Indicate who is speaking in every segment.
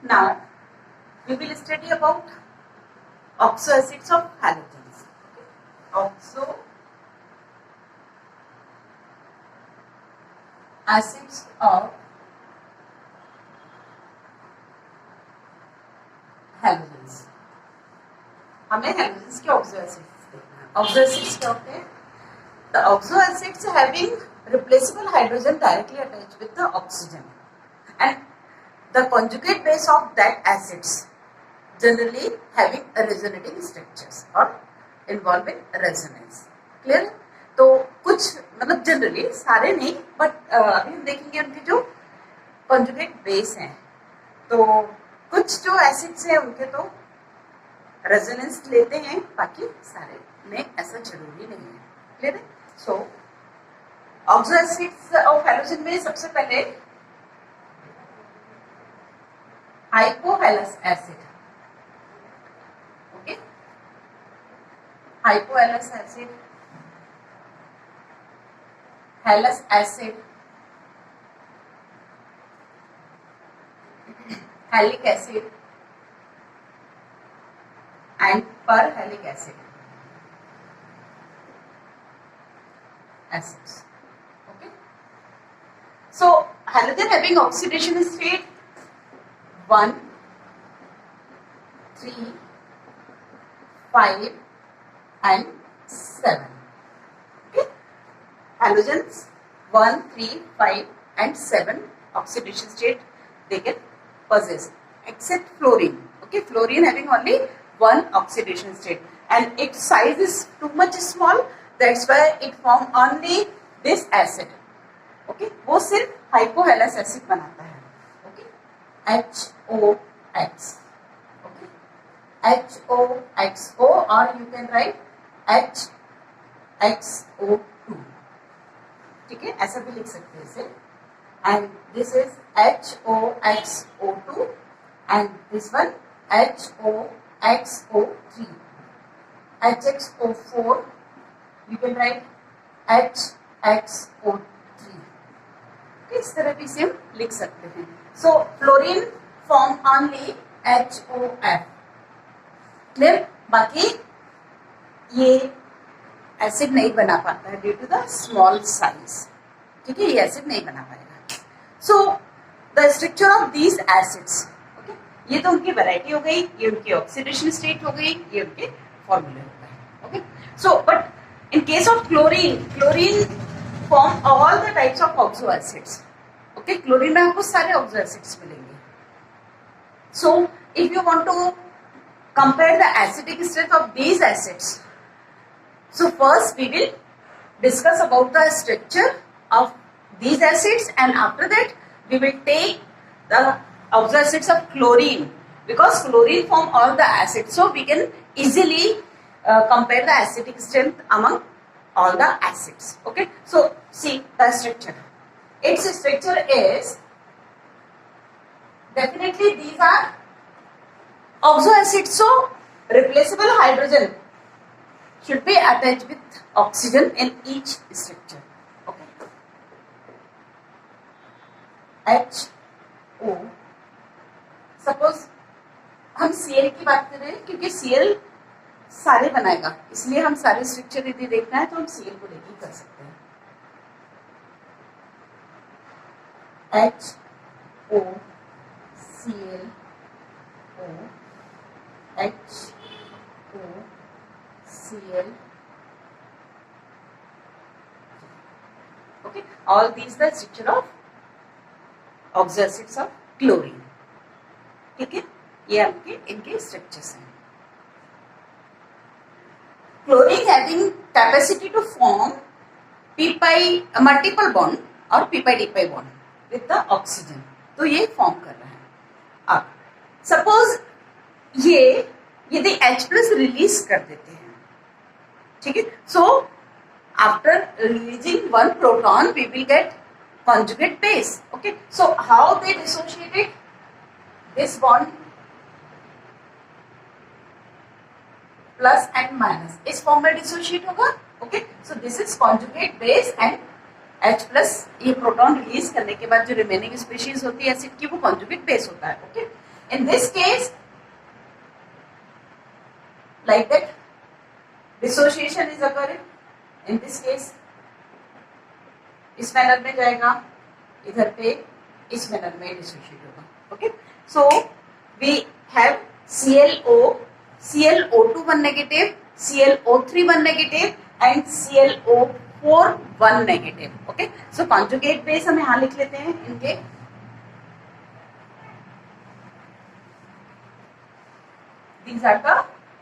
Speaker 1: Now we will study about oxo acids of halogens. Oxo acids of halogens. हमें halogens के oxo acids देखना है. Oxo acids क्या होते हैं? The oxo acids having replaceable hydrogen directly attached with the oxygen, and the conjugate base of that acids generally having a resonating structures or involving resonance. Clear? तो कुछ मतलब generally सारे नहीं, बट अभी हम देखेंगे उनके जो कॉन्जुगेट बेस हैं. तो कुछ जो एसिड्स हैं उनके तो रेजोनेंस लेते हैं, बाकी सारे में ऐसा जरूरी नहीं है. क्लियर है? So oxo acids of halogen में सबसे पहले hypohalous acid. Okay, hypohalous acid, halous acid, halic acid and perhalic acid acids. Okay, so halogen having oxidation state 1, 3, 5 and 7. Okay, halogens 1, 3, 5 and 7 oxidation state they can possess, except fluorine. Okay, fluorine having only one oxidation state and its size is too much small, that's why it form only this acid. Okay, वो सिर्फ हाइपोहैलस acid बनाता है. Okay, HOX. Okay, HOXO or you can write HXO2. ठीक है, ऐसा भी लिख सकते हैं इसे. And this is HOXO2 and this one HOXO3, HXO4, you can write HXO3. इस तरह भी इसे हम लिख सकते हैं. So fluorine form only HOF. Clear? बाकी ये एसिड नहीं बना पाता है due to the small size. ठीक है, ये एसिड नहीं बना पाएगा. So the structure of these acids, ये तो उनकी वैरायटी हो गई, ये उनकी ऑक्सीडेशन स्टेट हो गई, ये उनके फॉर्मूले हो गए. Okay, so but in case of chlorine, chlorine form all the types of oxo acids. Okay, chlorine में आपको सारे ऑक्सो एसिड्स मिलेंगे. So if you want to compare the acidic strength of these acids, so first we will discuss about the structure of these acids and after that we will take the oxo acids of chlorine, because chlorine form all the acids, so we can easily compare the acidic strength among all the acids. Okay, so see the structure. Its structure is definitely these are oxo acids, so replaceable hydrogen should be attached with oxygen in each structure. HO, suppose हम Cl की बात कर रहे हैं क्योंकि Cl सारे बनाएगा, इसलिए हम सारे स्ट्रक्चर यदि देखना है तो हम Cl को लेके कर सकते हैं. HO, Cl, O, HO, Cl. Okay, all these the structure of oxo acids of chlorine. ठीक है, ये आपके इनके स्ट्रक्चर्स हैं. Chlorine having capacity to form p multiple bond और पी/डी बॉन्ड विद द ऑक्सीजन, तो ये फॉर्म कर रहा है. अब सपोज ये यदि H+ रिलीज कर देते हैं, ठीक है, so after releasing one proton we will get conjugate base. Okay, so how they dissociated this bond plus and minus इस फॉर्म में डिसोशिएट होगा. Okay, so this is conjugate base and H+, ये proton release करने के बाद जो remaining species होती है एसिड की वो conjugate base होता है. Okay, In this case, like that, dissociation is occurring. In this case, इस मैनर में जाएगा, इधर पे इस मैनर में डिसोशिएट होगा. Okay, so we have ClO, ClO2 1 negative, ClO3 1 negative and ClO4 1 negative. Okay, so conjugate base हम यहां लिख लेते हैं इनके. These are the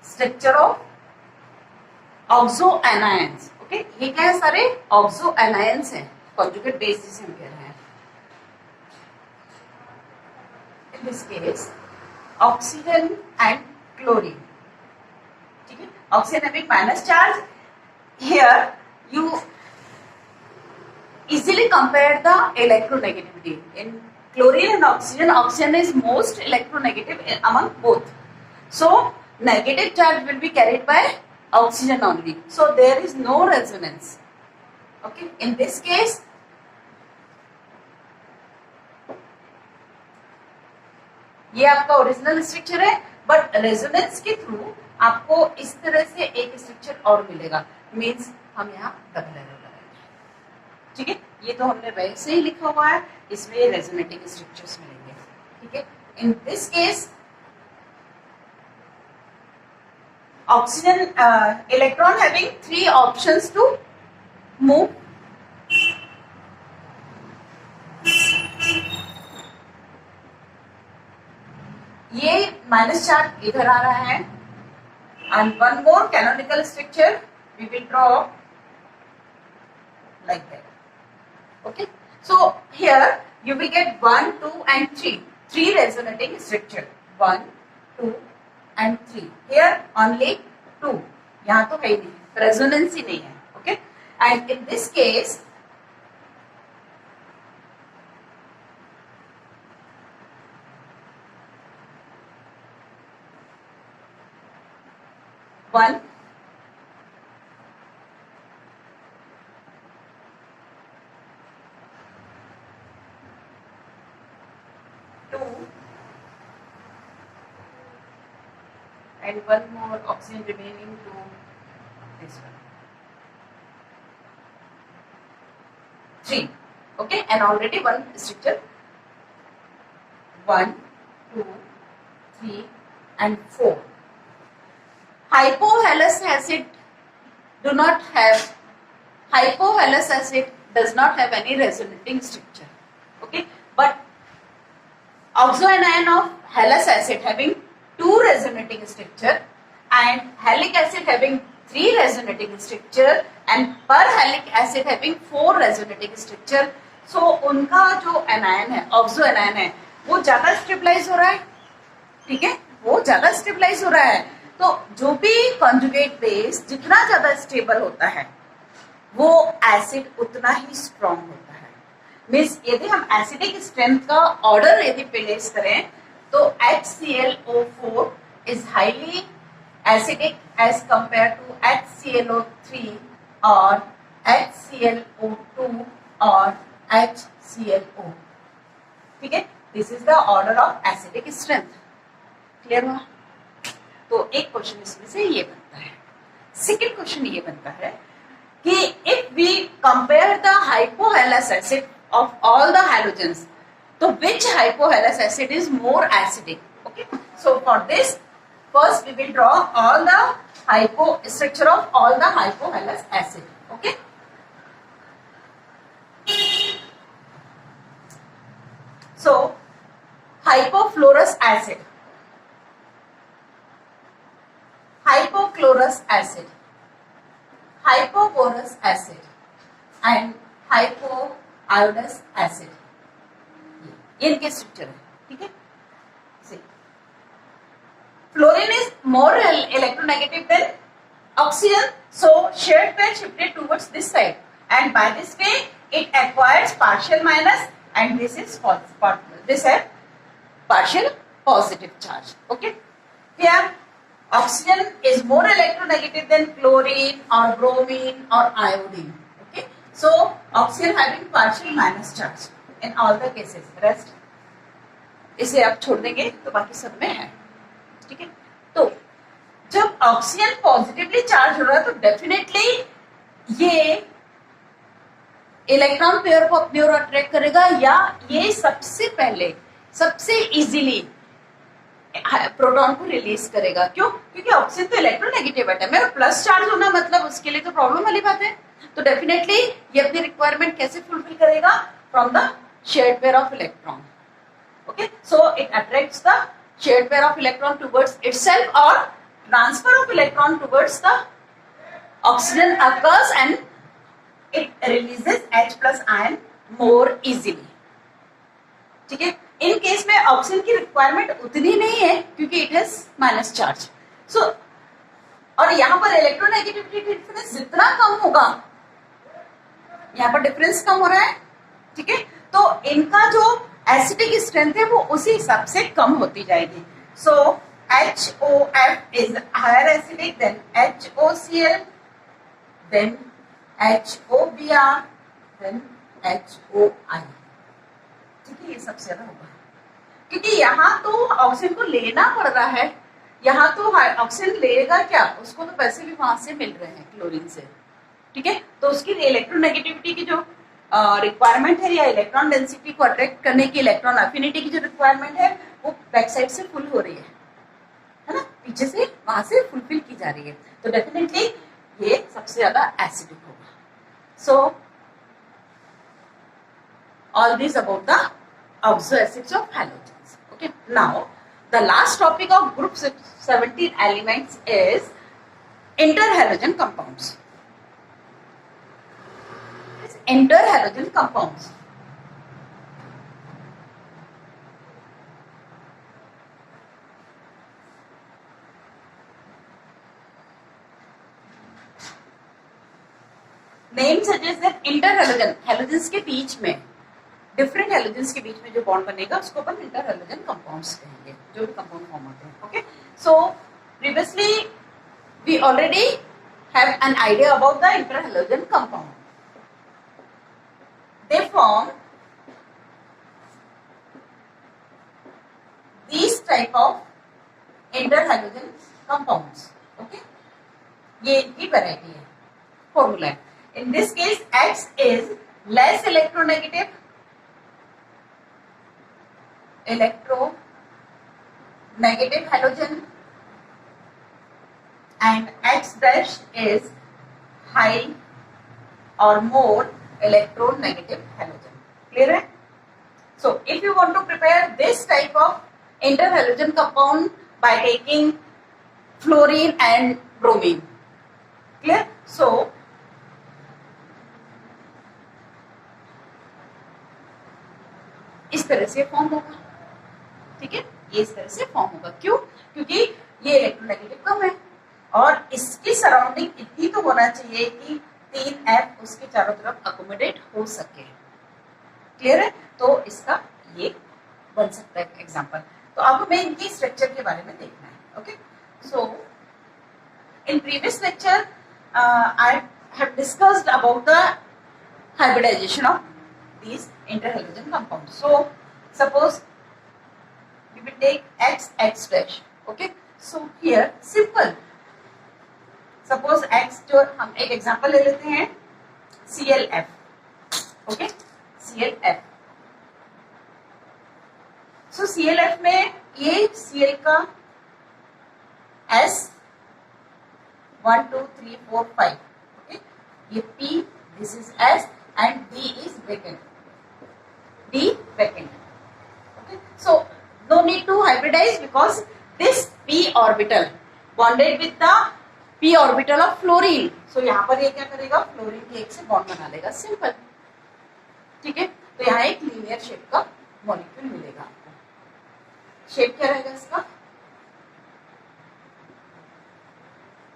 Speaker 1: structure of oxoanions. Okay, ये क्या है? सारे oxoanions हैं, conjugate base जिसे हम कह रहे हैं. In this case, oxygen and chlorine. ठीक है, oxygen having minus charge. Here you easily compare the electronegativity. In chlorine and oxygen, oxygen is most electronegative among both. So negative charge will be carried by oxygen only. So there is no resonance. Okay. In this case, ये आपका original structure है, but resonance के through आपको इस तरह से एक structure और मिलेगा. मीन्स हम यहाँ डबल एरो लगाएंगे. ठीक है, ये तो हमने वैसे ही लिखा हुआ है, इसमें रेजोनेटिंग स्ट्रक्चर्स मिलेंगे. ठीक है, in this case oxygen electron having 3 options to move. ये माइनस चार्ज इधर आ रहा है and one more canonical structure we will draw like that. Okay, so here you will get 1, 2 and 3 resonating structure. 1, 2 and 3. Here only 2. यहाँ तो है ही नहीं, resonance ही नहीं है. Okay, and in this case one, two, and one more oxygen remaining to this one. 3. Okay, and already one structure. 1, 2, 3, and 4. Hypohalous acid does not have any resonating structure. Okay, but oxoanion of Hallous acid having 2 resonating structure and Hallic acid having 3 resonating structure and perhallic acid having 4 resonating structure. So उनका जो anion है, oxoanion है, वो ज्यादा stabilise हो रहा है. ठीक है, वो ज्यादा स्टेबलाइज हो रहा है. तो जो भी कॉन्जुगेट बेस जितना ज्यादा स्टेबल होता है वो एसिड उतना ही स्ट्रॉन्ग होता है. मीन्स यदि हम एसिडिक स्ट्रेंथ का ऑर्डर यदि प्लेस करें तो HClO4 is highly acidic as compared to HClO3 or HClO2 or HClO. ठीक है, this is the order of acidic strength. Clear हुआ? तो एक क्वेश्चन इसमें से ये बनता है. सेकेंड क्वेश्चन ये बनता है कि if we compare the hypohalous acid of all the halogens, तो which hypohalous acid is more acidic? Okay, so for this first we will draw all the hypo structure of all the hypohalous acid. Okay, so hypofluorous acid, hypochlorous acid, hypoborous acid and hypoiodous acid. इनके structure है. ठीक है, fluorine is more electronegative than oxygen, so shared pair shifted towards this side and by this way it acquires partial minus and this is this has partial positive charge. Okay, here oxygen is more electronegative than chlorine or bromine or iodine. Okay, so oxygen having partial minus charge in all the cases. Rest इसे आप छोड़ देंगे तो बाकी सब में है, ठीक है। तो जब ऑक्सीजन पॉजिटिवली चार्ज हो रहा है तो डेफिनेटली ये इलेक्ट्रॉन पेयर को अपनी ओर अट्रैक्ट करेगा, या ये सबसे पहले सबसे इजीली प्रोटॉन को रिलीज करेगा। क्यों? क्योंकि ऑक्सीजन तो इलेक्ट्रोनेगेटिव एटम है और प्लस चार्ज होना मतलब उसके लिए तो प्रॉब्लम वाली बात है। तो डेफिनेटली ये अपनी रिक्वायरमेंट कैसे फुलफिल करेगा? From the shared pair of electron. Okay, so it attracts the shared pair of electron towards itself और transfer of electron towards the oxygen occurs and it releases H plus ion more easily, ठीक है। In case में oxygen की requirement उतनी नहीं है क्योंकि it has minus charge. सो और यहाँ पर इलेक्ट्रोनेगेटिविटी डिफरेंस जितना कम होगा, यहाँ पर डिफरेंस कम हो रहा है, ठीक है, तो इनका जो एसिडिक स्ट्रेंथ है वो उसी हिसाब से कम होती जाएगी। So HOF is higher acidic than HOCl, then HOBr, then HOI, ठीक है, ये सबसे ज्यादा होगा क्योंकि यहाँ तो ऑक्सीजन को लेना पड़ रहा है। यहाँ तो ऑक्सीजन लेगा क्या, उसको तो पैसे भी वहां से मिल रहे हैं क्लोरीन से, ठीक है। तो उसकी इलेक्ट्रोनेगेटिविटी की जो रिक्वायरमेंट है या इलेक्ट्रॉन डेंसिटी को अट्रैक्ट करने की इलेक्ट्रॉन अफिनिटी की जो रिक्वायरमेंट है वो बैक साइड से फुल हो रही है ना, पीछे से वहां से फुलफिल की जा रही है। तो डेफिनेटली ये सबसे ज्यादा एसिडिक होगा। सो all these about the oxoacids of halogens. Okay, now the last topic of group 17 elements is interhalogen compounds. Interhalogen compounds. Name suggests that interhalogen, halogens के बीच में, डिफरेंट हेलोजेंस के बीच में जो बॉन्ड बनेगा उसको अपन इंटर हेलोजन कंपाउंड्स कहेंगे, जो भी कंपाउंड फॉर्म होते हैं। Okay, so previously we already have an idea about the inter halogen compound. They form this type of inter halogen compounds. Okay, ये इनकी वैरायटी है, फॉर्मूला है। In this case X is less electronegative, electronegative halogen, and X dash is high or more electronegative halogen. Clear hai? So if you want to prepare this type of interhalogen compound by taking fluorine and bromine, clear? So इस तरह से form होगा, ठीक है, ये इस तरह से फॉर्म होगा। क्यों? क्योंकि ये इलेक्ट्रोनेगेटिव कम है और इसकी सराउंडिंग इतनी तो होना चाहिए कि 3F उसके चारों तरफ अकोमोडेट हो सके। क्लियर है? तो इसका ये बन सकता है एग्जांपल। तो अब हमें इनकी स्ट्रक्चर के बारे में देखना है। Okay, so in previous lecture I have discussed about the hybridisation of these interhalogen compounds. So suppose we will take X dash. Okay, so here simple. Suppose X जो हम एक एग्जांपल ले लेते हैं ClF. Okay, ClF. So ClF में ये Cl का S 1 2 3 4 5. Okay, ये P, this is S and D is vacant. D vacant. Okay, so no need to hybridize because this p orbital bonded with the p orbital of fluorine. So यहाँ पर ये क्या करेगा, fluorine की एक से bond बना लेगा, सिंपल, ठीक है। तो यहाँ एक लीनियर शेप का मॉलिक्यूल मिलेगा आपको। शेप क्या रहेगा इसका?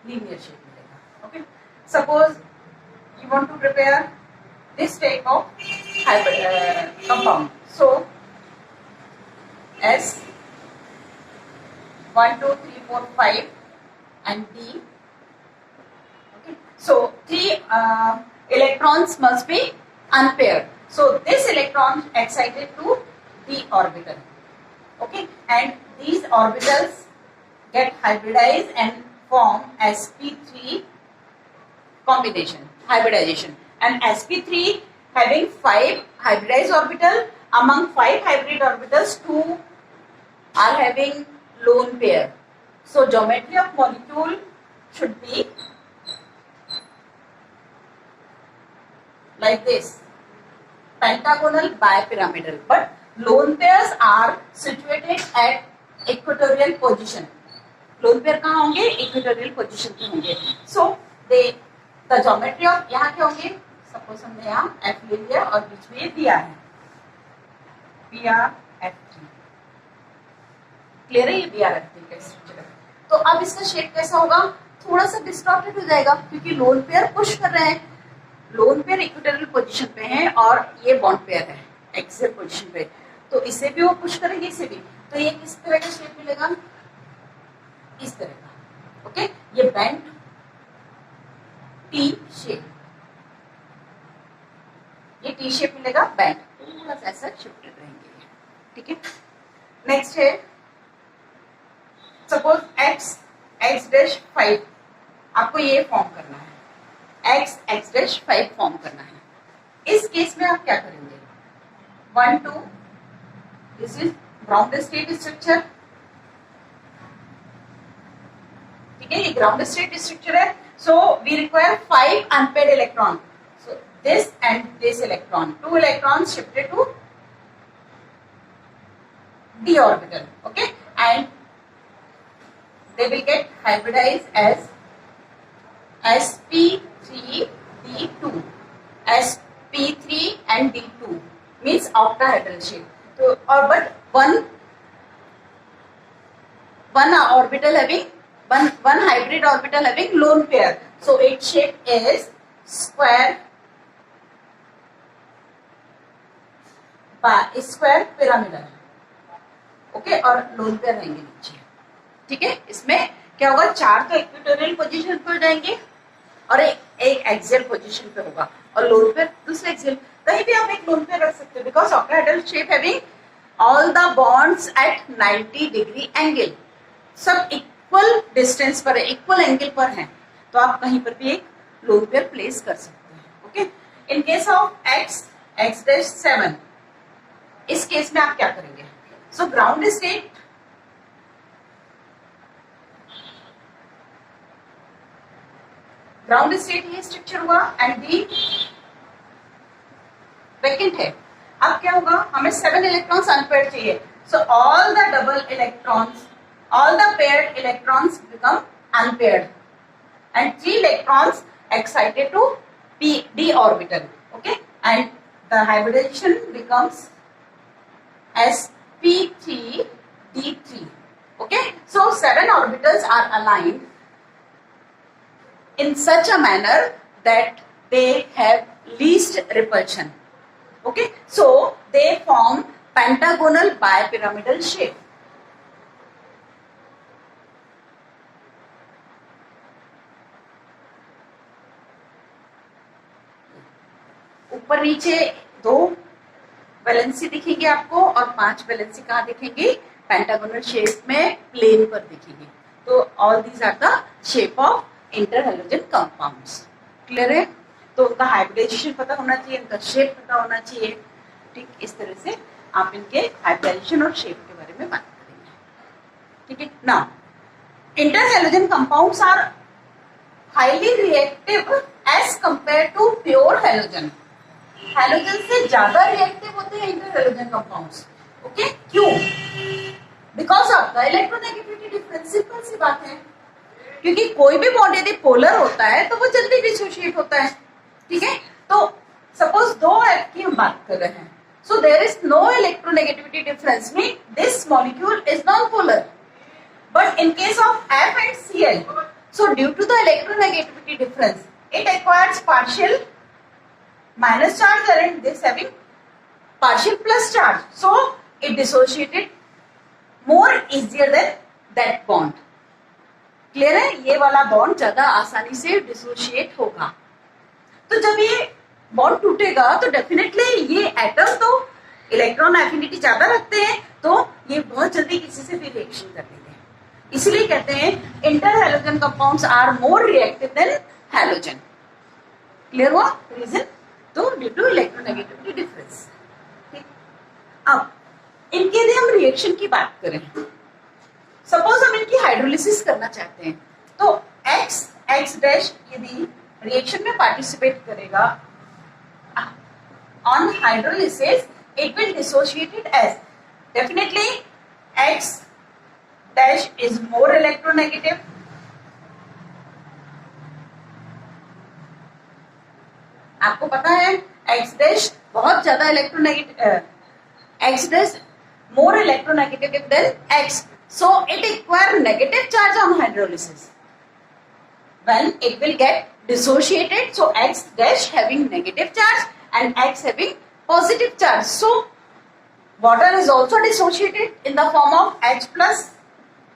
Speaker 1: लीनियर शेप मिलेगा। Okay, suppose you want to prepare this type of compound. So S 1 2 3 4 5 and D. Okay, so 3 electrons must be unpaired. So this electron excited to D orbital. Okay, and these orbitals get hybridized and form sp3 combination, hybridization, and sp3 having 5 hybridized orbital. Among 5 hybrid orbitals, 2 are having lone pair. So geometry of molecule should be like this, pentagonal bipyramidal, but lone pairs are situated at equatorial position. Lone pair कहाँ होंगे? Equatorial position पे होंगे. सो दे the geometry of यहाँ क्या होंगे? Suppose हमने यहाँ F ले लिया और बीच में ये दिया है BRF3. क्लियर है? ये BRF3 का स्ट्रक्चर है. तो अब इसका शेप कैसा होगा? थोड़ा सा डिस्टॉर्टेड हो जाएगा क्योंकि लोन पेयर पुश कर रहे हैं. लोन पेयर इक्वेटोरियल पोजीशन पे है और ये बॉन्ड पेयर है एक्सियल पोजीशन पे, तो इसे भी वो पुश करेंगे, इसे भी. तो ये किस तरह का शेप मिलेगा? इस तरह का. ओके, ये बेंट टी शेप, ये टी शेप मिलेगा बेंट, थोड़ा सा ऐसा शिफ्टेड रहेंगे. ठीक है. नेक्स्ट है सपोज x-5 आपको ये फॉर्म करना है, x-5 फॉर्म करना है. इस केस में आप क्या करेंगे? 1 2, this is ground state structure. ठीक है, ये ग्राउंड स्टेट स्ट्रक्चर है. So we require 5 unpaired electron. So this and this electron, 2 electron shifted to d orbital. Okay, and they will get hybridized as sp3d2. sp3 and d2 means octahedral shape. So, or but one orbital having one hybrid orbital having lone pair. So its shape is square pyramidal. Okay, और lone pair रहेंगे नीचे. ठीक है, इसमें क्या होगा? 4 तो equatorial position पे हो जाएंगे और एक एक्सियल पोजीशन पे होगा, और लोन पेयर दूसरे एक्सियल. कहीं भी आप एक लोन पेयर रख सकते हो because octahedral shape having all the bonds eight 90 degree angle. सब इक्वल डिस्टेंस पर है, इक्वल एंगल पर है, तो आप कहीं पर भी एक लोन पेयर प्लेस कर सकते हैं. Okay, in case of x-7, इस केस में आप क्या करेंगे? सो ग्राउंड स्टेट ये स्ट्रक्चर हुआ एंड डी वैकेंट है. अब क्या होगा? हमें 7 इलेक्ट्रॉन्स अनपेयर्ड चाहिए. So all the double electrons, all the paired electrons become unpaired and 3 electrons excited to d orbital. Okay, and the hybridization becomes sp3d3. Okay, so 7 orbitals are aligned in such a manner that they have least repulsion. Okay, so they form pentagonal bipyramidal shape. ऊपर नीचे 2 valency दिखेंगे आपको और 5 valency कहाँ दिखेंगे? Pentagonal shape में plane पर दिखेंगे. तो all these are the shape of interhalogen compounds. Clear है? तो उनका हाइब्रिडाइजेशन पता होना चाहिए, इनका शेप पता होना चाहिए. ठीक, इस तरह से आप इनके हाइब्रिडाइजेशन और शेप के बारे में बात करेंगे. ठीक है. Now interhalogen compounds are highly reactive as compare to pure halogen. Halogen से ज्यादा रिएक्टिव होते हैं इंटरहैलोजन कंपाउंड्स. ओके, क्यों? Because of the electronegativity difference. Simple सी बात है, क्योंकि कोई भी बॉन्ड यदि पोलर होता है तो वो जल्दी डिसोशिएट होता है. ठीक है, तो सपोज 2 F की हम बात कर रहे हैं, so there is no electronegativity difference, mean this molecule is non polar. But in case of F and Cl, so due to the electronegativity difference, it acquires partial minus charge and this having partial plus charge, so it dissociated more easier than that bond. Clear है? ये वाला bond ज्यादा आसानी से dissociate होगा. तो जब ये बॉन्ड टूटेगा तो डेफिनेटली ये एटम तो इलेक्ट्रॉन एफिनिटी ज्यादा रखते हैं तो ये बहुत जल्दी किसी से भी रिएक्शन कर देंगे। इसीलिए कहते हैं inter halogen compounds are more reactive than halogen. Clear हुआ रीजन? तो ड्यू टू इलेक्ट्रोनेगेटिविटी डिफरेंस। अब इनके लिए हम रिएक्शन की बात करें, सपोज हम इनकी हाइड्रोलिसिस करना चाहते हैं तो एक्स डैश यदि रिएक्शन में पार्टिसिपेट करेगा on hydrolysis it will dissociate it as definitely X dash is more electronegative, आपको पता है X dash बहुत ज्यादा electronegative, X dash more electronegative than X, so it acquire negative charge on hydrolysis. When it will get dissociated, so X dash having negative charge and X having positive charge. So water is also dissociated in the form of H plus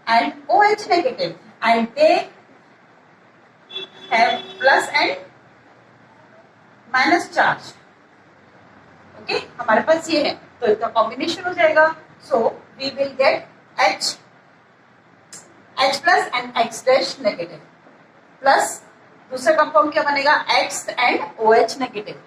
Speaker 1: and OH negative, and they have plus and minus charge. Okay, हमारे पास ये है तो इनका combination हो जाएगा. So we will get H plus and X dash negative plus दूसरा compound क्या बनेगा X and OH negative.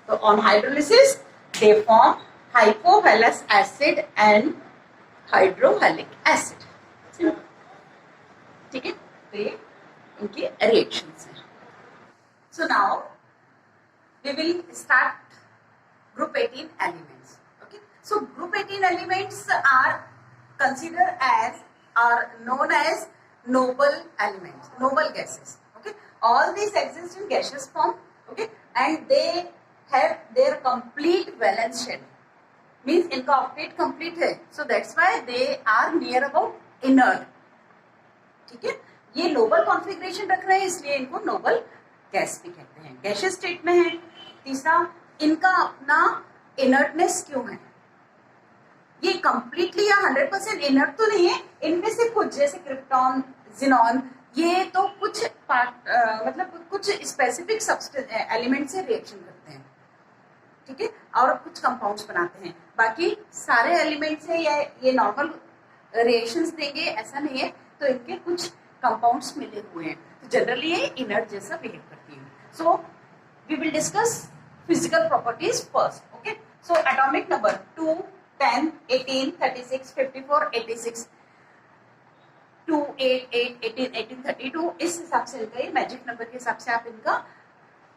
Speaker 1: So on hydrolysis they form hypohalous acid and hydrohalic acid. ठीक है, तो ये इनकी रिएक्शंस हैं. So now we will start group 18 elements. Okay, so group 18 elements are considered as or known as noble elements, noble gases. Okay, all these exist in gaseous form. Okay, and they have their complete valence shell, means इनका octet complete है, so that's why they are near about inert. ठीक है, ये Nobel configuration रख रहे हैं इसलिए इनको नोबल गैस भी कहते हैं, गैसियस स्टेट में है. तीसरा, इनका अपना इनर्टनेस क्यों है, ये कंप्लीटली या 100% इनर्ट तो नहीं है, इनमें से कुछ जैसे क्रिप्टॉन, जिनॉन, ये तो कुछ मतलब कुछ स्पेसिफिक सब्सटेंस एलिमेंट से रिएक्शन करते हैं. ठीक है, और कुछ कंपाउंड्स बनाते हैं, बाकी सारे एलिमेंट से ये नॉर्मल रिएक्शंस देंगे ऐसा नहीं है, तो इनके कुछ कंपाउंड्स मिले हुए हैं, तो जनरली ये इनर्ट जैसा बिहेव करती है. So we will discuss physical properties first. Okay, so atomic number 2, 10, 18, 36, 54, 86, 2, 8, 8, 18, 18, 32, इस हिसाब से इनका ये मैजिक नंबर के हिसाब से आप इनका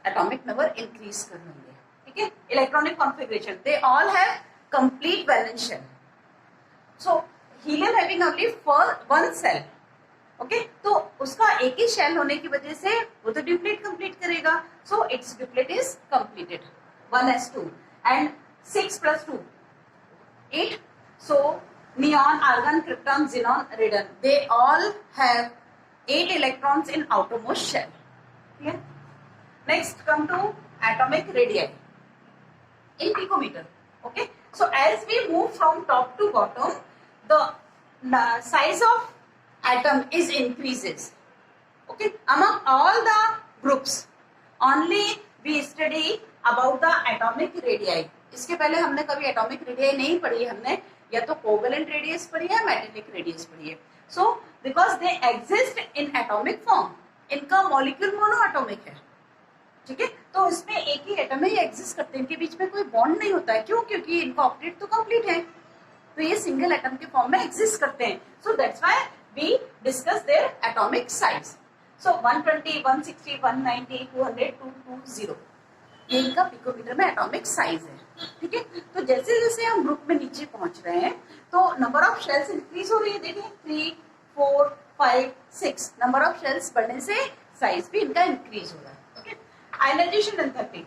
Speaker 1: एटॉमिक नंबर इंक्रीज कर लेंगे. ठीक है, electronic configuration, they all have complete valence shell. So helium having only for one shell. Okay, तो उसका एक ही शेल होने की वजह से वो तो ड्यूप्लेट कंप्लीट करेगा, so it's duplet is completed. 1s2 and 6 + 2 8. So neon, argon, krypton, xenon, radon, they all have 8 electrons in outermost shell. Clear? Next come to atomic radii in picometer. Okay, so as we move from top to bottom, the size of atom is increases. Okay, among all the groups only we study about the atomic radii. इसके पहले हमने कभी atomic radius नहीं पढ़ी है, हमने या तो कोवेलेंट रेडियस पढ़ी है, मेटेलिक रेडियस पढ़ी है. So because they exist in atomic form, इनका मॉलिक्यूल मोनो एटॉमिक है. ठीक है, तो इसमें एक ही एटम में एग्जिस्ट करते हैं, इनके बीच में कोई बॉन्ड नहीं होता है. क्यों? क्योंकि इनका ऑक्टेट तो कंप्लीट है, तो ये सिंगल एटम के फॉर्म में एग्जिस्ट करते हैं. So that's why we discuss their atomic size. So 120, 160, 190, 200, 220, ये इनका पिकोमीटर में एटॉमिक साइज है. ठीक है, तो जैसे जैसे हम ग्रुप में नीचे पहुंच रहे हैं तो नंबर ऑफ शेल्स इंक्रीज हो रही है. देखिए 3, 4, 5, 6 नंबर ऑफ शेल्स बढ़ने से साइज भी इनका इंक्रीज हो रहा है. Okay, ionisation enthalpy,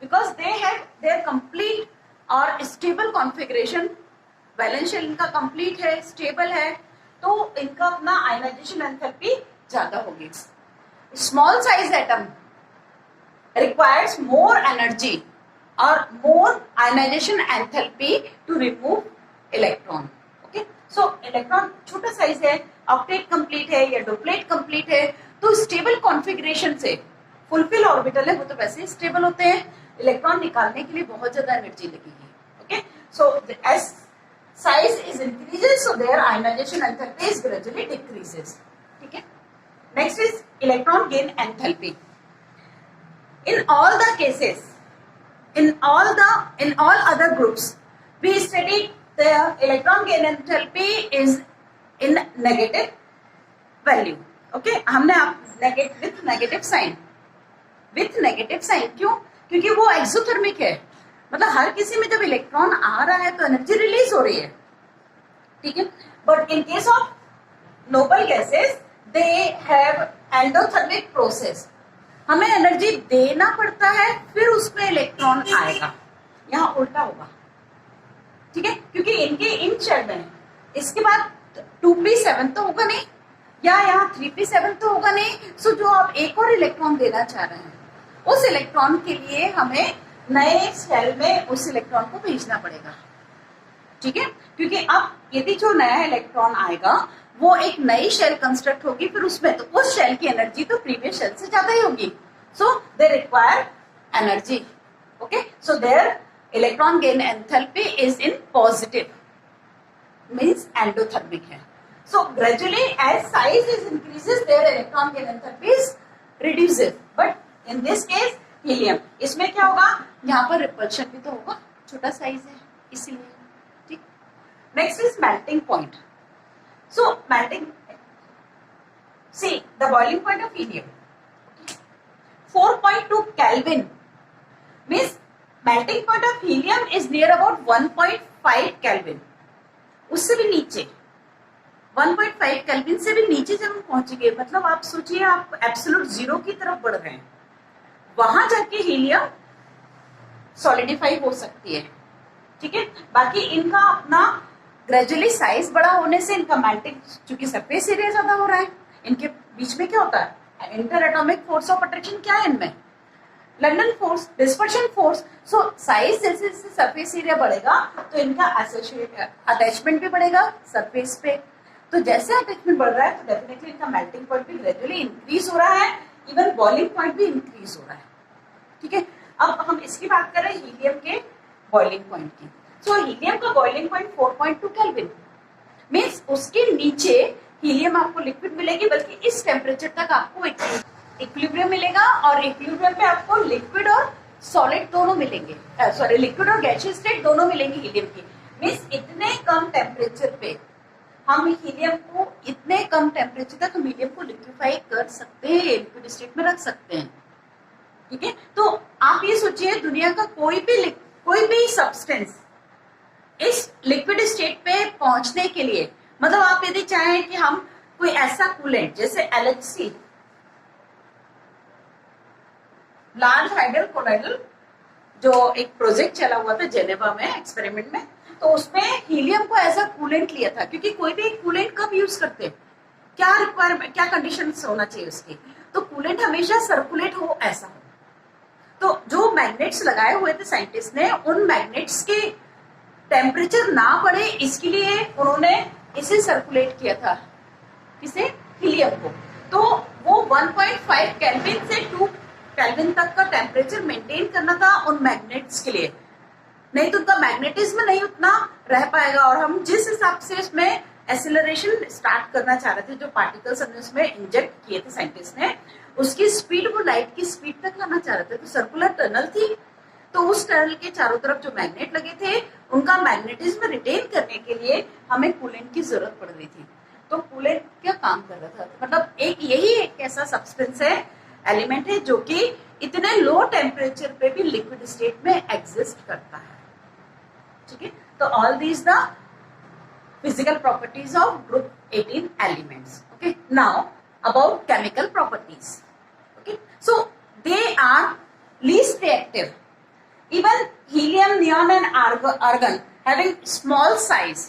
Speaker 1: because they have their complete और स्टेबल कॉन्फ़िगरेशन, वैलेंस शेल इनका कंप्लीट है, स्टेबल है, तो इनका अपना आयनाइजेशन एंथैल्पी ज्यादा होगी. Small size atom requires more energy or more ionization enthalpy to remove electron. Okay, so electron छोटा साइज है, ऑक्टेट कंप्लीट है या डुप्लेट कंप्लीट है, तो स्टेबल कॉन्फ़िगरेशन से फुलफिल ऑर्बिटल है वो तो वैसे ही स्टेबल होते हैं, इलेक्ट्रॉन निकालने के लिए बहुत ज्यादा एनर्जी लगेगी. Okay, so as size is increases so their ionisation enthalpy is gradually decreases. ठीक है, next is electron gain enthalpy. In all the cases, in all other groups, we studied the electron gain enthalpy is in negative value. Okay, हमने with negative sign, क्यों? क्योंकि वो exothermic है, मतलब हर किसी में जब इलेक्ट्रॉन आ रहा है तो एनर्जी रिलीज हो रही है. ठीक है, but in case of noble gases they have endothermic process. हमें एनर्जी देना पड़ता है फिर उसमें इलेक्ट्रॉन आएगा, यहाँ उल्टा होगा. ठीक है, क्योंकि इनके इन शेल में इसके बाद 2p7 तो होगा नहीं, या यहाँ 3p7 तो होगा नहीं. सो जो आप एक और इलेक्ट्रॉन देना चाह रहे हैं उस इलेक्ट्रॉन के लिए हमें नए शेल में उस इलेक्ट्रॉन को भेजना पड़ेगा. ठीक है, क्योंकि अब यदि जो नया इलेक्ट्रॉन आएगा वो एक नई शेल कंस्ट्रक्ट होगी, फिर उसमें तो उस शेल की एनर्जी तो प्रीवियस शेल से ज्यादा ही होगी. So they require energy. Okay, so their electron gain enthalpy is in positive, means endothermic है. So gradually as size is increases their electron gain enthalpy is reduces. But in this case helium, इसमें क्या होगा, यहाँ पर repulsion भी तो होगा, छोटा साइज है इसीलिए. ठीक, next is melting point. So melting, see the boiling point of helium, 4.2 Kelvin, means melting point of helium is near about 1.5 Kelvin. उससे भी नीचे 1.5 केल्विन से भी नीचे जब हम पहुंचेंगे, मतलब आप सोचिए आप एब्सोल्यूट जीरो की तरफ बढ़ रहे हैं, वहां जाके हीलियम सॉलिडिफाई हो सकती है. ठीक है, बाकी इनका अपना ग्रेजुअली साइज बड़ा होने से इनका मेल्टिंग, चूंकि सरफेस एरिया ज्यादा हो रहा है, इनके बीच में क्या होता है, inter atomic force of attraction क्या है इनमें, लंडन फोर्स, डिस्पर्शन फोर्स. सो साइज जैसे जैसे सरफेस एरिया बढ़ेगा तो इनका अटैचमेंट भी बढ़ेगा सरफेस पे. तो जैसे अटैचमेंट बढ़ रहा है तो डेफिनेटली इनका मेल्टिंग पॉइंट भी ग्रेजुअली इंक्रीज हो रहा है, इवन बॉइलिंग पॉइंट भी इंक्रीज हो रहा है. ठीक है, अब हम इसकी बात करें हीलियम के बॉइलिंग पॉइंट की. सो हीलियम का बॉइलिंग पॉइंट 4.2 केल्विन, मींस उसके नीचे हीलियम आपको लिक्विड मिलेगी, बल्कि इस टेम्परेचर तक आपको इक्विलिब्रियम मिलेगा, और इक्विलिब्रियम पे आपको लिक्विड और सॉलिड दोनों मिलेंगे, सॉरी लिक्विड और गैसियस स्टेट दोनों मिलेंगे हीलियम की. मींस इतने कम टेम्परेचर पे हम हीलियम को, इतने कम टेम्परेचर तक हम हीलियम को लिक्विफाई कर सकते हैं, लिक्विड स्टेट में रख सकते हैं. ठीक है, तो आप ये सोचिए दुनिया का कोई भी सब्सटेंस इस लिक्विड स्टेट पे पहुंचने के लिए, मतलब आप यदि चाहें कि हम कोई ऐसा कूलेंट जैसे LHC, लार्ज हाइड्रोजन कोलाइडल, जो एक प्रोजेक्ट चला हुआ था जेनेवा में एक्सपेरिमेंट में, तो उसमें हीलियम को एज अ कूलेंट लिया था. क्योंकि कोई भी कूलेंट कब यूज करते हैं, क्या रिक्वायरमेंट, क्या कंडीशंस होना चाहिए उसकी, तो कूलेंट हमेशा सर्कुलेट हो, ऐसा हो. तो जो मैग्नेट्स लगाए हुए थे साइंटिस्ट ने, उन मैग्नेट्स के टेम्परेचर ना बढ़े इसके लिए उन्होंने इसे सर्कुलेट किया था, इसे हीलियम को. तो वो 1.5 केल्विन से 2 केल्विन तक का टेम्परेचर मेंटेन करना था उन मैग्नेट्स के लिए, नहीं तो उनका मैग्नेटिज्म नहीं उतना रह पाएगा. और हम जिस हिसाब से इसमें एक्सेलरेशन स्टार्ट करना चाह रहे थे, जो पार्टिकल्स हमने उसमें इंजेक्ट किए थे साइंटिस्ट ने, उसकी स्पीड वो लाइट की स्पीड तक लाना चाह रहे थे. तो सर्कुलर टनल थी, तो उस टनल के चारों तरफ जो मैग्नेट लगे थे उनका मैग्नेटिज्म रिटेन करने के लिए हमें कूलेंट की जरूरत पड़ रही थी. तो कूलेंट क्या काम कर रहा था, मतलब यही एक ऐसा सब्सटेंस है, एलिमेंट है, जो कि इतने लो टेम्परेचर पे भी लिक्विड स्टेट में एग्जिस्ट करता है. ठीक है, तो all these the physical properties of group 18 elements. Okay, now about chemical properties. Okay, so they are least reactive. Even helium, neon and argon having small size.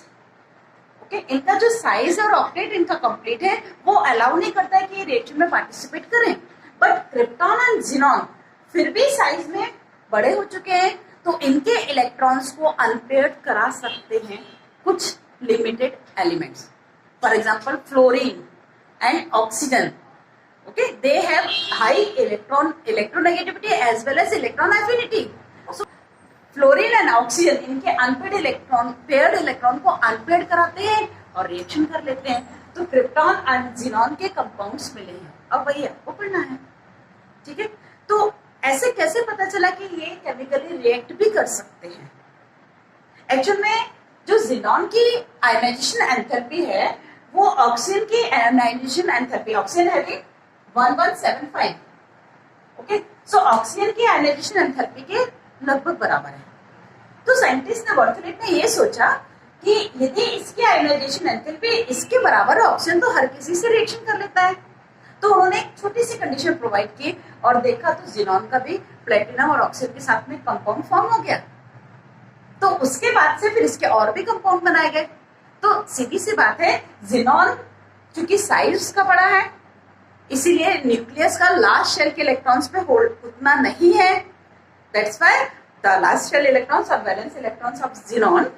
Speaker 1: Okay, इनका जो size और octet इनका complete है वो allow नहीं करता है कि ये रिएक्शन में पार्टिसिपेट करें. बट क्रिप्टॉन एंड जिनॉन फिर भी साइज में बड़े हो चुके हैं, तो इनके इलेक्ट्रॉन्स को अनपेयर्ड करा सकते हैं कुछ limited elements. For example fluorine and oxygen Okay, they have high electronegativity as well as electron affinity. So fluorine and oxygen इनके अनपेड इलेक्ट्रॉन पेयर्ड इलेक्ट्रॉन को अनपेड कराते हैं और रिएक्शन कर लेते हैं। तो क्रिप्टॉन एंड जिनॉन के कंपाउंड्स मिले हैं, अब वही आपको पढ़ना है। ठीक है, तो ऐसे कैसे पता चला कि ये केमिकली रिएक्ट भी कर सकते हैं? एक्चुअल में जो जिनॉन की आयनाइजेशन एंथैल्पी है वो ऑक्सीजन की ionisation enthalpy, oxygen having 1175, okay, so oxygen की आयनाइजेशन एंथैल्पी के लगभग बराबर है। तो साइंटिस्ट ने बॉर्चुलेट ने ये सोचा कि यदि इसकी आयनाइजेशन एंथैल्पी इसके बराबर है ऑक्सीजन तो हर किसी से रिएक्शन कर लेता है। तो उन्होंने एक छोटी सी कंडीशन प्रोवाइड की और देखा तो जिनॉन का भी प्लेटिनम और ऑक्सीजन के साथ में कंपाउंड फॉर्म हो गया। तो उसके बाद से फिर इसके और भी कंपाउंड बनाए गए। तो सीधी सी बात है, जिनॉन चूंकि साइज का बड़ा है इसीलिए न्यूक्लियस का लास्ट शेल के इलेक्ट्रॉन्स पे होल्ड उतना नहीं है। That's why the last shell electrons or valence electrons of xenon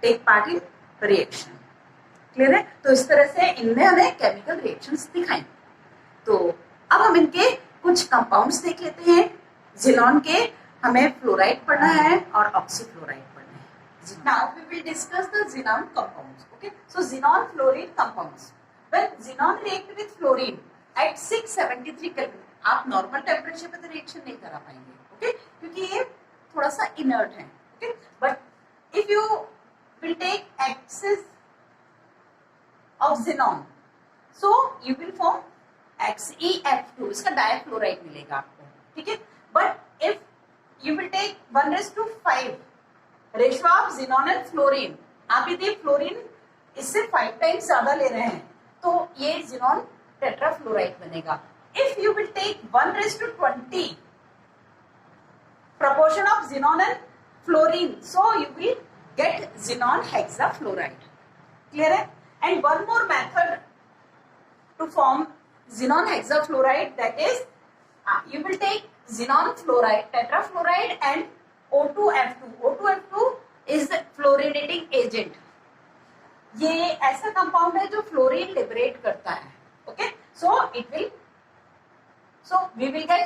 Speaker 1: take part in reaction. Clear है? तो इस तरह से इनने हमें केमिकल रिएक्शंस दिखाई। तो अब हम इनके कुछ कंपाउंड्स देख लेते हैं। जिनॉन के हमें फ्लोराइड पढ़ना है और ऑक्सीफ्लोराइड पढ़ना है। Now we will discuss the xenon compounds. Okay, so xenon fluorine compounds. When xenon react with fluorine at 673 Kelvin, आप नॉर्मल टेम्परेचर पे तो रिएक्शन नहीं करा पाएंगे, ओके, क्योंकि ये थोड़ा सा इनर्ट है, okay, but if you will take excess of xenon, so you will form XeF2, इसका डाइफ्लोराइड मिलेगा आपको, ठीक है। But if you will take 1:5 ratio of xenon and fluorine, आप यदि फ्लोरीन इससे 5 टाइम्स ज्यादा ले रहे हैं तो ये xenon टेट्राफ्लोराइड बनेगा। If you will take 1:20 proportion of xenon and fluorine, so you will get xenon hexafluoride. Clear है? And one more method to form xenon hexafluoride, that is you will take xenon fluoride, tetrafluoride and O2F2. O2F2 is the fluorinating agent. ये ऐसा compound है जो fluorine liberate करता है, okay, so it will, so we will get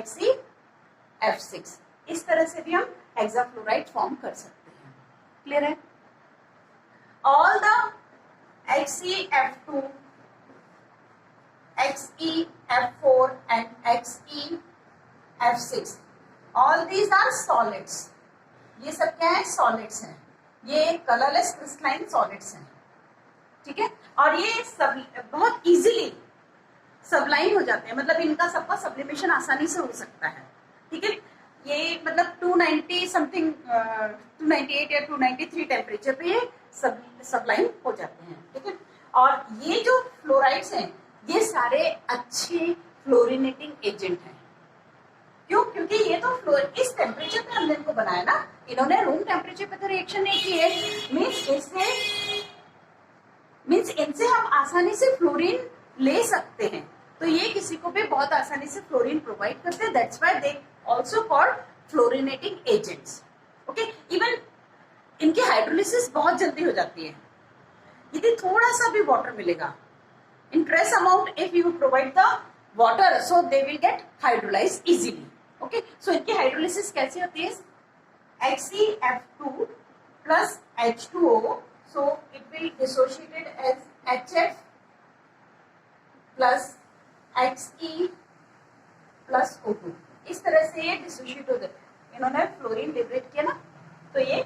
Speaker 1: XeF6। इस तरह से भी हम हेक्साफ्लोराइड फॉर्म कर सकते हैं। क्लियर है? All the XeF2, XeF4 and XeF6, all these are solids। ये सब क्या है? सॉलिड्स हैं। ये कलरलेस क्रिस्टलाइन सॉलिड्स हैं, ठीक है, और ये सब बहुत इजीली सबलाइन हो जाते हैं, मतलब इनका सबका सब्लिमेशन आसानी से हो सकता है, ठीक है। ये मतलब 290 समथिंग 298 या 293 टेम्परेचर पे ये सबलाइन हो जाते हैं, ठीक है। और ये जो फ्लोराइड्स हैं ये सारे अच्छे फ्लोरिनेटिंग एजेंट हैं। क्यों? क्योंकि ये तो इस टेम्परेचर पे हमने इनको बनाया ना, इन्होंने रूम टेम्परेचर पे तो रिएक्शन नहीं की है, मीन्स इनसे हम आसानी से फ्लोरीन ले सकते हैं। तो ये किसी को भी बहुत आसानी से फ्लोरीन प्रोवाइड करते हैं, that's why they also called fluorinating agents, okay. Even इनकी हाइड्रोलिसिस बहुत जल्दी हो जाती है यदि थोड़ा सा भी वाटर मिलेगा, in trace amount if you provide the water, so they will get hydrolyse easily, okay. So इनकी हाइड्रोलिसिस कैसी होती है? XeF2 plus H2O, so it will dissociated as HF plus Xe plus O2। इस तरह से ये dissociate हो जाए। इन्होंने फ्लोरीन लिबरेट किया ना, तो ये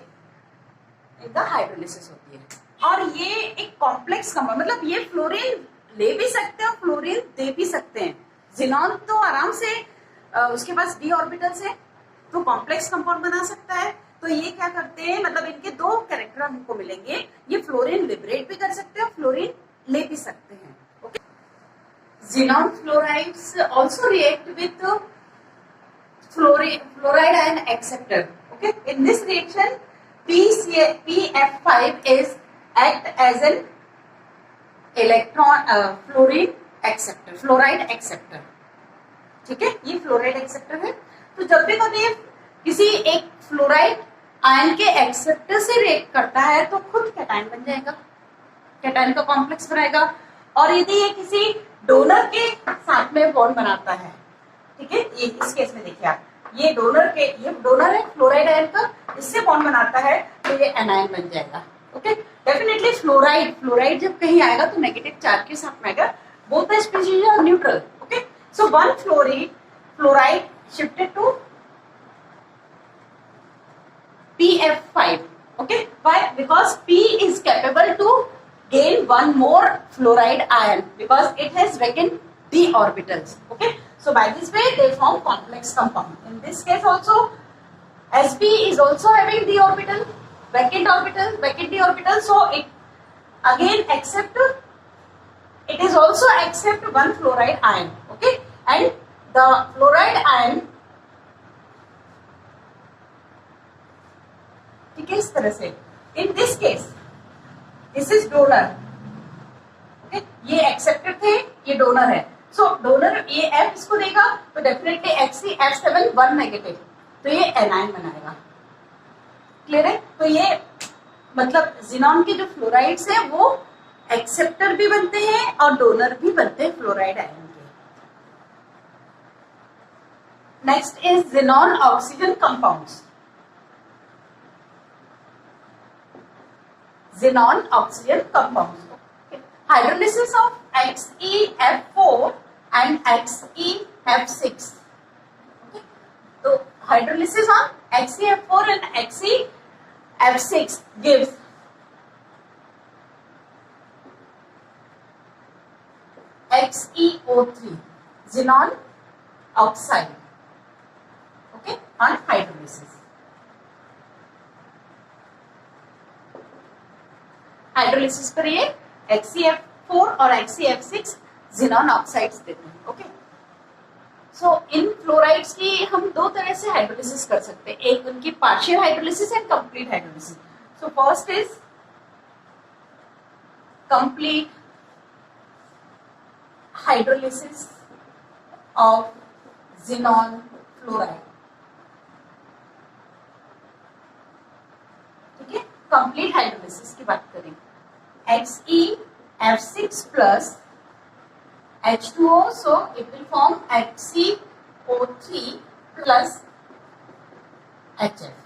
Speaker 1: इनका हाइड्रोलिसिस होती है। और ये एक कॉम्प्लेक्स कंपाउंड, मतलब ये फ्लोरीन ले भी सकते हैं और फ्लोरीन दे भी सकते हैं। जिनॉन तो आराम से उसके पास d ऑर्बिटल्स है तो कॉम्प्लेक्स कंपाउंड बना सकता है। तो ये क्या करते हैं, मतलब इनके दो कैरेक्टर हमको मिलेंगे, ये फ्लोरीन लिबरेट भी कर सकते हैं और फ्लोरीन ले भी सकते हैं, okay. Xenon fluorides also react with fluoride ion acceptor, okay. In this reaction PF5 is act as an electron fluoride acceptor, ठीक है, ये फ्लोराइड एक्सेप्टर है। तो जब भी कभी किसी एक फ्लोराइड आयन के एक्सेप्टर से रिएक्ट करता है तो खुद कैटायन बन जाएगा, कैटायन का कॉम्प्लेक्स बनाएगा और यदि ये किसी डोनर के साथ में बॉन्ड बनाता है, ठीक है, ये इस केस में देखिए आप, ये डोनर है फ्लोराइड आयन का, इससे बॉन्ड बनाता है तो ये एनायन बन जाएगा। ओके, डेफिनेटली फ्लोराइड जब कहीं आएगा तो नेगेटिव चार्ज के साथ में आएगा। Both the species are neutral. Okay, so one fluoride shifted to PF5. Okay, why? Because P is capable to gain one more fluoride ion because it has vacant d orbitals. Okay, so by this way they form complex compound. In this case also, Sp is also having d orbital, vacant d orbital. So it again it is also accept one fluoride ion. Okay, and the fluoride ion, ठीक है, इस तरह से, इन this case this is donor. Okay, ये acceptor थे, ये donor है। सो donor ये F इसको देगा तो डेफिनेटली F7 1 नेगेटिव, तो ये एनायन बनाएगा। क्लियर है? तो ये मतलब जिनॉन के जो फ्लोराइड्स है वो एक्सेप्टर भी बनते हैं और डोनर भी बनते हैं फ्लोराइड आयन के। Next is xenon oxygen compounds. Xenon oxygen compounds. Hydrolysis of XeF4 and XeF6. Okay. So hydrolysis on XeF4 and XeF6 gives XeO3, xenon oxide. Okay, on hydrolysis. Hydrolysis पर ये XeF4 और XeF6 xenon oxides देते हैं। Okay, so इन fluorides की हम दो तरह से हाइड्रोलिसिस कर सकते हैं, एक उनकी partial hydrolysis and complete hydrolysis. So first is complete hydrolysis of xenon fluoride. ठीक है, कंप्लीट हाइड्रोलिसिस की बात करें, XeF6 plus H2O, so it will form XeO3 plus HF.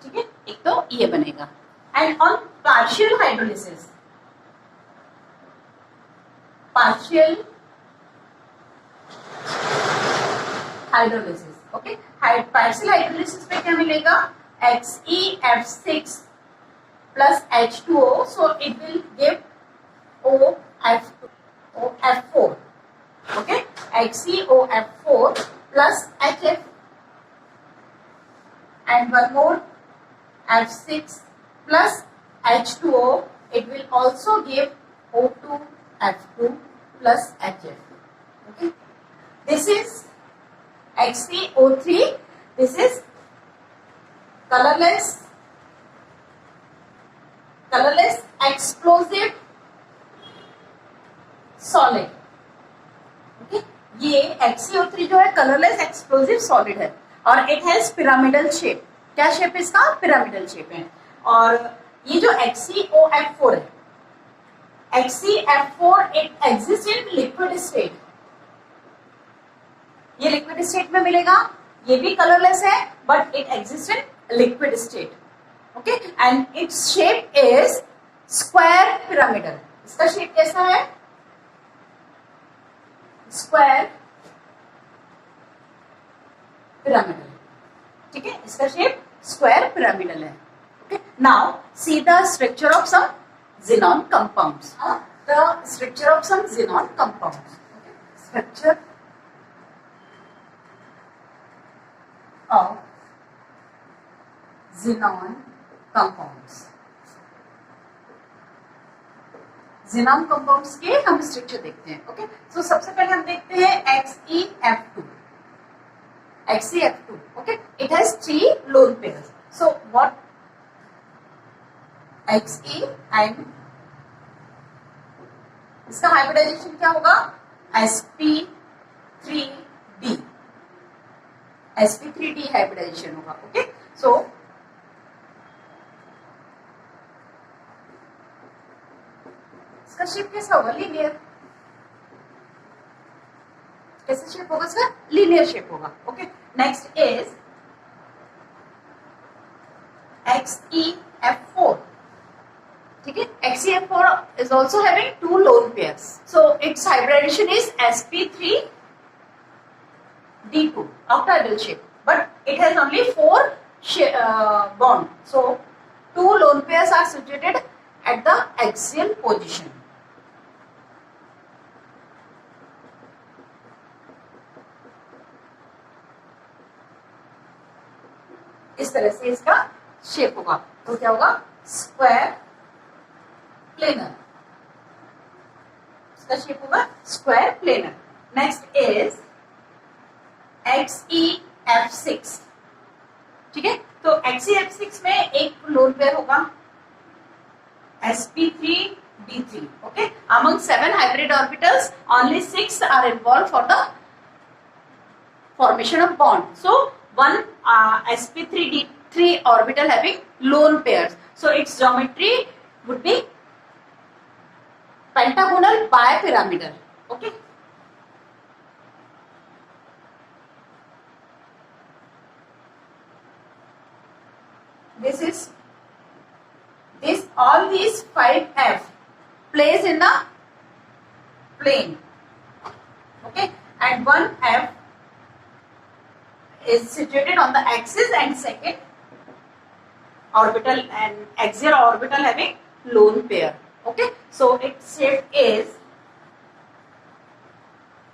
Speaker 1: ठीक है, एक तो ये बनेगा। And on partial hydrolysis, okay, partial hydrolysis पे क्या मिलेगा, XeF6 plus H2O, so it will give OF4. Okay, XeOF4 plus HF and one more F6 plus H2O, it will also give O2F2 plus HF. Okay, this is XeO3. This is colorless explosive solid. Okay, ये XeO3 जो है colourless explosive solid है और it has pyramidal shape. क्या shape इसका? Pyramidal shape है। और ये जो XeOF4 है, XeF4 it exist in liquid state, ये लिक्विड स्टेट में मिलेगा। ये भी कलरलेस है but it exist in liquid state. Okay, and its shape is square pyramidal. इसका शेप कैसा है? Square pyramidal. ठीक है, इसका शेप स्क्वायर पिरामिडल है। Okay, now see the structure of some xenon compounds. The structure of some xenon compounds. Okay, structure of xenon compounds. xenon compounds के हम structure देखते हैं। ओके, सो सबसे पहले हम देखते हैं XeF2. Okay, it has 3 lone pairs. So what Xe and इसका हाइब्रिडाइजेशन क्या होगा? sp3d हाइब्रिडाइजेशन होगा। ओके, सो इसका शेप कैसा होगा? लीनियर। कैसे शेप होगा इसका? लीनियर शेप होगा. Okay, next is XeF4. ठीक है, XeF4 is also having two lone pairs, so its hybridization is sp3d2, octahedral shape, but it has only 4 bond, so 2 lone pairs are situated at the axial position. इस तरह से इसका shape होगा. तो क्या होगा? Square planar. इसका shape होगा square planar. Next is XeF6. ठीक है, तो XeF6 में एक लोन पेयर होगा sp3d3. Okay, among 7 hybrid orbitals only 6 are involved for the formation of bond. So one sp3d3 orbital having lone pairs, so its geometry would be pentagonal bipyramidal. Okay, all these 5F plays in the plane. Okay, and one F is situated on the axis and second orbital and axial orbital having lone pair. Okay, so its shape is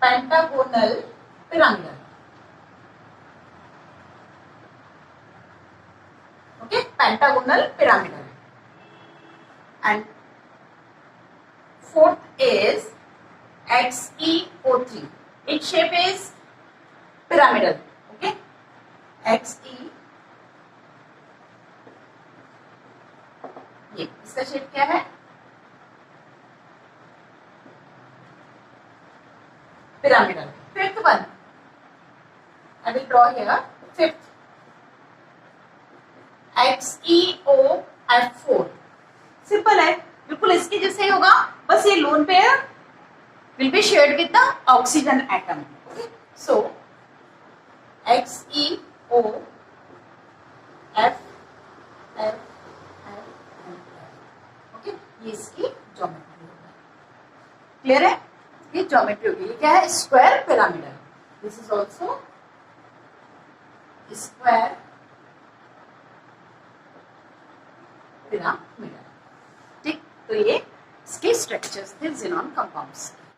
Speaker 1: pentagonal pyramidal. Okay, pentagonal pyramidal. And fourth is XeO3. Its shape is pyramidal. Okay, XE, ये इसका shape क्या है? pyramidal. Fifth one, I will draw here. Fifth, XeOF4. Simple है, बिल्कुल इसके जैसे ही होगा, बस ये lone pair will be shared with the oxygen atom. Okay, so XeOF. Okay, ये इसकी ज्योमेट्री होगी. क्लियर है? ये ज्योमेट्री होगी. ये क्या है? Square pyramidal. This is also square pyramidal. ठीक, तो ये इसके स्ट्रक्चर्स थे ज़ीनॉन कंपाउंड्स.